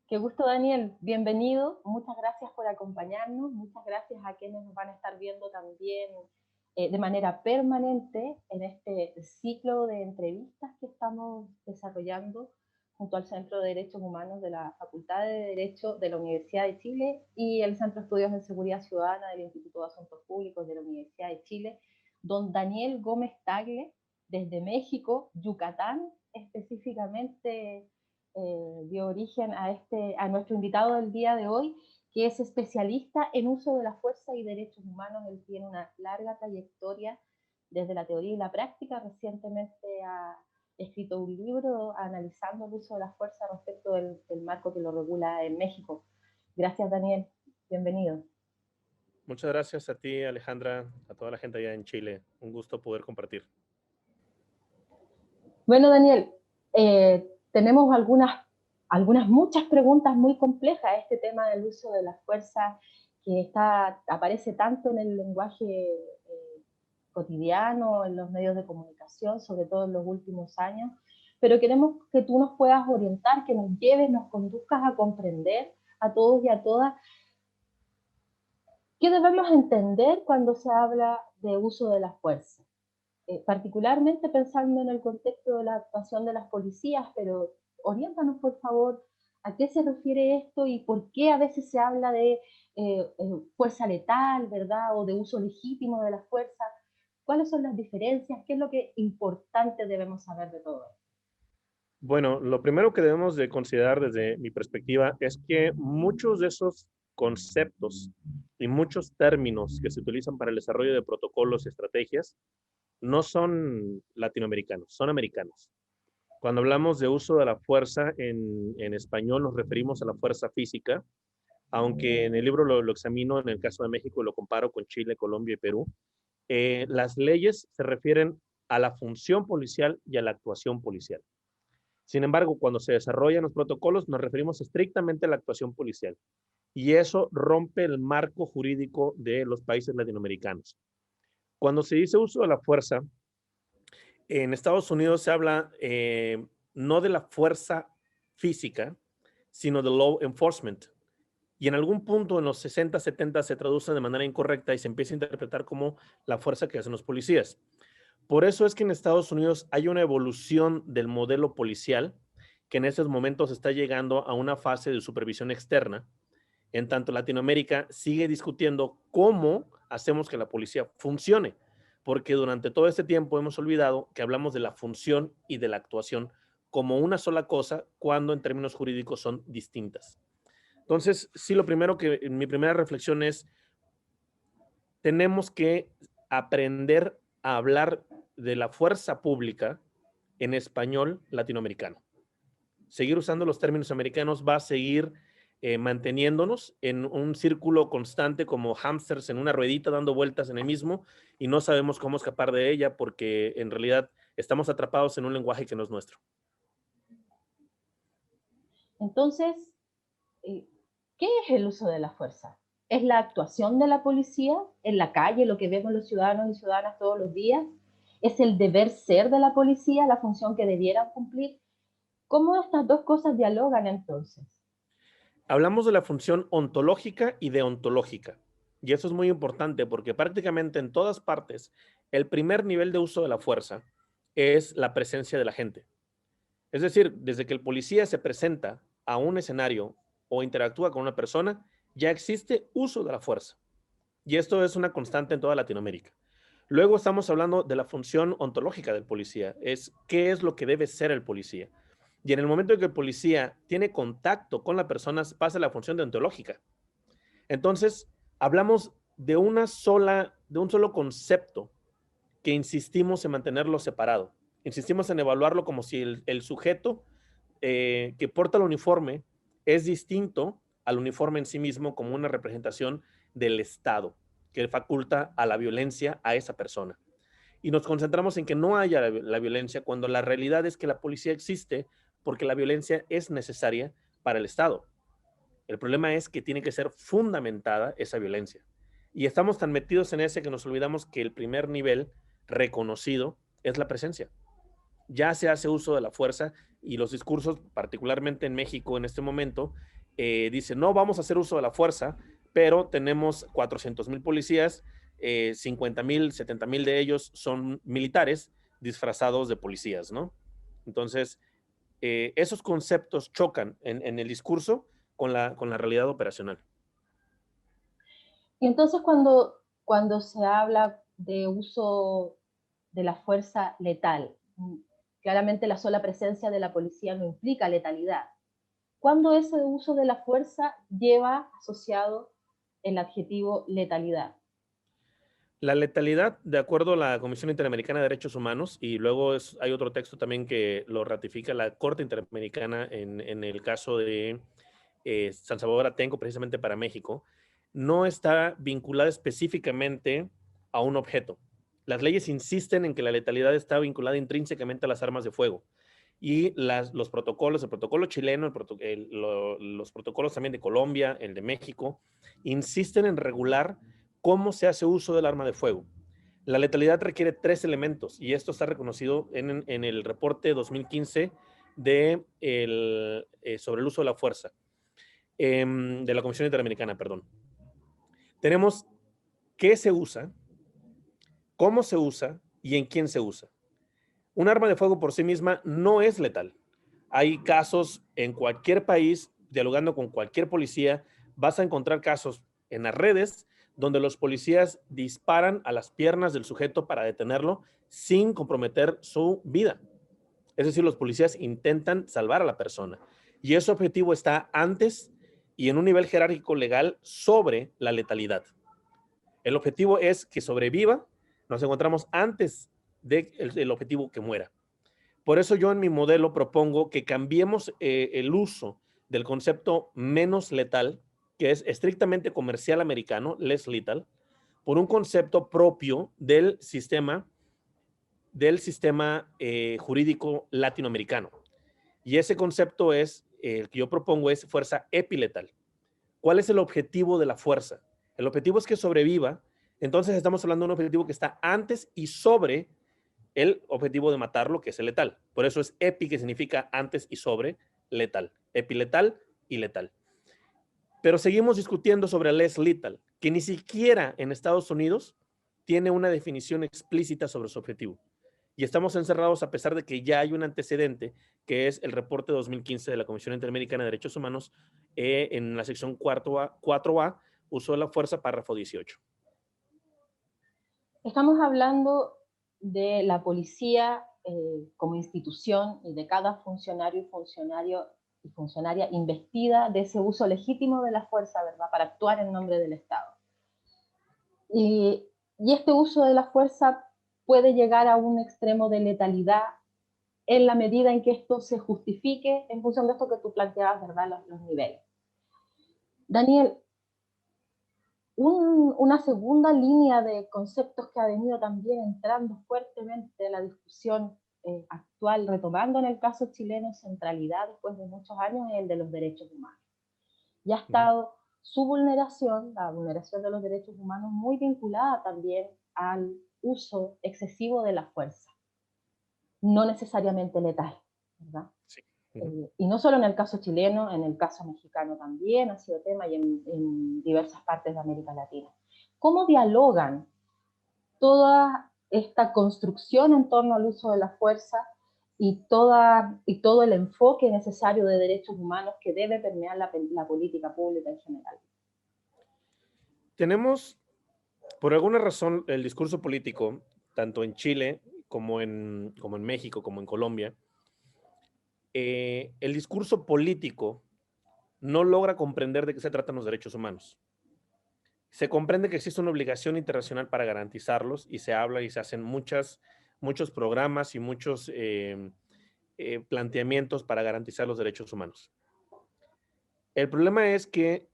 Qué gusto, Daniel. Bienvenido. Muchas gracias por acompañarnos. Muchas gracias a quienes nos van a estar viendo también de manera permanente en este ciclo de entrevistas que estamos desarrollando junto al Centro de Derechos Humanos de la Facultad de Derecho de la Universidad de Chile y el Centro de Estudios de Seguridad Ciudadana del Instituto de Asuntos Públicos de la Universidad de Chile, don Daniel Gómez Tagle, desde México, Yucatán, específicamente dio origen a nuestro invitado del día de hoy, que es especialista en uso de la fuerza y derechos humanos. Él tiene una larga trayectoria desde la teoría y la práctica. Recientemente ha escrito un libro analizando el uso de la fuerza respecto del marco que lo regula en México. Gracias, Daniel. Bienvenido. Muchas gracias a ti, Alejandra, a toda la gente allá en Chile. Un gusto poder compartir. Bueno, Daniel, tenemos muchas preguntas muy complejas. Este tema del uso de la fuerza que aparece tanto en el lenguaje cotidiano, en los medios de comunicación, sobre todo en los últimos años, pero queremos que tú nos puedas orientar, que nos lleves, nos conduzcas a comprender a todos y a todas qué debemos entender cuando se habla de uso de la fuerza. Particularmente pensando en el contexto de la actuación de las policías, pero oriéntanos por favor a qué se refiere esto y por qué a veces se habla de fuerza letal, ¿verdad? O de uso legítimo de la fuerza. ¿Cuáles son las diferencias? ¿Qué es lo que importante debemos saber de todo esto? Bueno, lo primero que debemos de considerar desde mi perspectiva es que muchos de esos conceptos y muchos términos que se utilizan para el desarrollo de protocolos y estrategias no son latinoamericanos, son americanos. Cuando hablamos de uso de la fuerza en español nos referimos a la fuerza física, aunque en el libro lo examino en el caso de México y lo comparo con Chile, Colombia y Perú. Las leyes se refieren a la función policial y a la actuación policial. Sin embargo, cuando se desarrollan los protocolos, nos referimos estrictamente a la actuación policial. Y eso rompe el marco jurídico de los países latinoamericanos. Cuando se dice uso de la fuerza, en Estados Unidos se habla no de la fuerza física, sino de law enforcement. Y en algún punto en los 60, 70 se traduce de manera incorrecta y se empieza a interpretar como la fuerza que hacen los policías. Por eso es que en Estados Unidos hay una evolución del modelo policial que en estos momentos está llegando a una fase de supervisión externa. En tanto, Latinoamérica sigue discutiendo cómo hacemos que la policía funcione, porque durante todo este tiempo hemos olvidado que hablamos de la función y de la actuación como una sola cosa cuando en términos jurídicos son distintas. Entonces, sí, mi primera reflexión es, tenemos que aprender a hablar de la fuerza pública en español latinoamericano. Seguir usando los términos americanos va a seguir manteniéndonos en un círculo constante como hámsters en una ruedita dando vueltas en el mismo y no sabemos cómo escapar de ella porque en realidad estamos atrapados en un lenguaje que no es nuestro. Entonces, ¿qué es el uso de la fuerza? ¿Es la actuación de la policía en la calle, lo que vemos los ciudadanos y ciudadanas todos los días? ¿Es el deber ser de la policía, la función que debieran cumplir? ¿Cómo estas dos cosas dialogan entonces? Hablamos de la función ontológica y deontológica. Y eso es muy importante porque prácticamente en todas partes el primer nivel de uso de la fuerza es la presencia de la gente. Es decir, desde que el policía se presenta a un escenario o interactúa con una persona, ya existe uso de la fuerza. Y esto es una constante en toda Latinoamérica. Luego estamos hablando de la función ontológica del policía, es qué es lo que debe ser el policía. Y en el momento en que el policía tiene contacto con la persona, pasa la función deontológica. Entonces, hablamos de un solo concepto que insistimos en mantenerlo separado. Insistimos en evaluarlo como si el sujeto que porta el uniforme es distinto al uniforme en sí mismo como una representación del Estado que faculta a la violencia a esa persona. Y nos concentramos en que no haya la violencia cuando la realidad es que la policía existe porque la violencia es necesaria para el Estado. El problema es que tiene que ser fundamentada esa violencia. Y estamos tan metidos en ese que nos olvidamos que el primer nivel reconocido es la presencia. Ya se hace uso de la fuerza y los discursos, particularmente en México en este momento, dice, no vamos a hacer uso de la fuerza, pero tenemos 400,000 policías, 50,000, 70,000 de ellos son militares disfrazados de policías, ¿no? Entonces, esos conceptos chocan en el discurso con la realidad operacional. Y entonces cuando se habla de uso de la fuerza letal, claramente la sola presencia de la policía no implica letalidad. ¿Cuándo ese uso de la fuerza lleva asociado el adjetivo letalidad? La letalidad, de acuerdo a la Comisión Interamericana de Derechos Humanos, y luego hay otro texto también que lo ratifica la Corte Interamericana en el caso de San Salvador Atenco, precisamente para México, no está vinculada específicamente a un objeto. Las leyes insisten en que la letalidad está vinculada intrínsecamente a las armas de fuego. Y los protocolos, el protocolo chileno, los protocolos también de Colombia, el de México, insisten en regular cómo se hace uso del arma de fuego. La letalidad requiere 3 elementos y esto está reconocido en el reporte 2015 sobre el uso de la fuerza, de la Comisión Interamericana, perdón. Tenemos qué se usa, cómo se usa y en quién se usa. Un arma de fuego por sí misma no es letal. Hay casos en cualquier país, dialogando con cualquier policía, vas a encontrar casos en las redes donde los policías disparan a las piernas del sujeto para detenerlo sin comprometer su vida. Es decir, los policías intentan salvar a la persona. Y ese objetivo está antes y en un nivel jerárquico legal sobre la letalidad. El objetivo es que sobreviva, nos encontramos antes del objetivo que muera. Por eso yo en mi modelo propongo que cambiemos el uso del concepto menos letal, que es estrictamente comercial americano, less lethal, por un concepto propio del sistema jurídico latinoamericano. Y ese concepto es, el que yo propongo es fuerza epiletal. ¿Cuál es el objetivo de la fuerza? El objetivo es que sobreviva. Entonces estamos hablando de un objetivo que está antes y sobre el objetivo de matarlo, que es el letal. Por eso es epi, que significa antes y sobre letal. Epiletal y letal. Pero seguimos discutiendo sobre less lethal, que ni siquiera en Estados Unidos tiene una definición explícita sobre su objetivo. Y estamos encerrados a pesar de que ya hay un antecedente, que es el reporte 2015 de la Comisión Interamericana de Derechos Humanos, en la sección 4A, uso de la fuerza, párrafo 18. Estamos hablando de la policía como institución y de cada funcionario y funcionaria investida de ese uso legítimo de la fuerza, ¿verdad?, para actuar en nombre del Estado. Y este uso de la fuerza puede llegar a un extremo de letalidad en la medida en que esto se justifique en función de esto que tú planteabas, ¿verdad?, los niveles. Daniel, una segunda línea de conceptos que ha venido también entrando fuertemente en la discusión actual, retomando en el caso chileno centralidad después de muchos años, es el de los derechos humanos. Y ha estado su vulneración, la vulneración de los derechos humanos, muy vinculada también al uso excesivo de la fuerza, no necesariamente letal, ¿verdad? Sí. Y no solo en el caso chileno, en el caso mexicano también ha sido tema y en diversas partes de América Latina. ¿Cómo dialogan toda esta construcción en torno al uso de la fuerza y todo el enfoque necesario de derechos humanos que debe permear la política pública en general? Tenemos, por alguna razón, el discurso político, tanto en Chile como en México, como en Colombia, el discurso político no logra comprender de qué se tratan los derechos humanos. Se comprende que existe una obligación internacional para garantizarlos y se habla y se hacen muchos programas y muchos planteamientos para garantizar los derechos humanos. El problema es que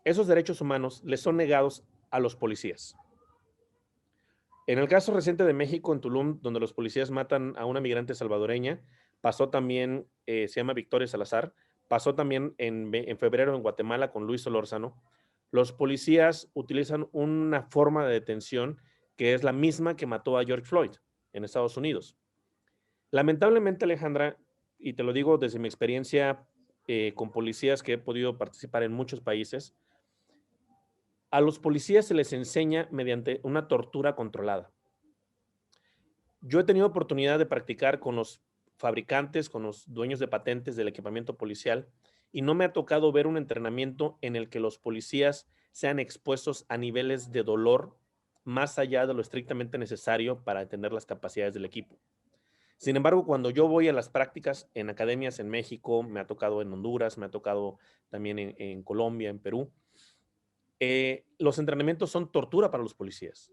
esos derechos humanos les son negados a los policías. En el caso reciente de México, en Tulum, donde los policías matan a una migrante salvadoreña, pasó también, se llama Victoria Salazar, pasó también en febrero en Guatemala con Luis Solórzano. Los policías utilizan una forma de detención que es la misma que mató a George Floyd en Estados Unidos. Lamentablemente, Alejandra, y te lo digo desde mi experiencia con policías que he podido participar en muchos países, a los policías se les enseña mediante una tortura controlada. Yo he tenido oportunidad de practicar con los fabricantes, con los dueños de patentes del equipamiento policial, y no me ha tocado ver un entrenamiento en el que los policías sean expuestos a niveles de dolor más allá de lo estrictamente necesario para entender las capacidades del equipo. Sin embargo, cuando yo voy a las prácticas en academias en México, me ha tocado en Honduras, me ha tocado también en Colombia, en Perú, los entrenamientos son tortura para los policías.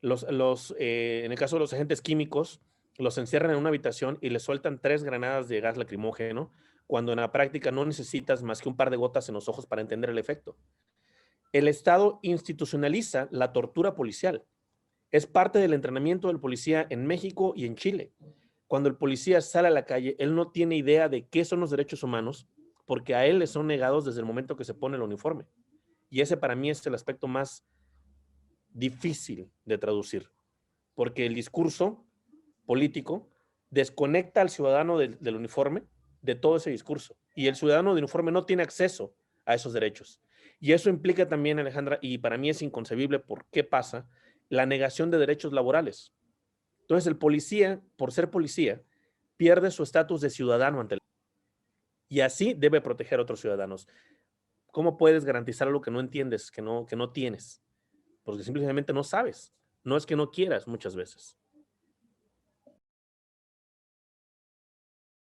En el caso de los agentes químicos, los encierran en una habitación y les sueltan 3 granadas de gas lacrimógeno, cuando en la práctica no necesitas más que un par de gotas en los ojos para entender el efecto. El Estado institucionaliza la tortura policial. Es parte del entrenamiento del policía en México y en Chile. Cuando el policía sale a la calle, él no tiene idea de qué son los derechos humanos, porque a él le son negados desde el momento que se pone el uniforme. Y ese para mí es el aspecto más difícil de traducir, porque el discurso político desconecta al ciudadano del uniforme de todo ese discurso, y el ciudadano del uniforme no tiene acceso a esos derechos. Y eso implica también, Alejandra, y para mí es inconcebible por qué pasa, la negación de derechos laborales. Entonces el policía, por ser policía, pierde su estatus de ciudadano ante el... Y así debe proteger a otros ciudadanos. ¿Cómo puedes garantizar algo que no entiendes, que no tienes? Porque simplemente no sabes. No es que no quieras muchas veces.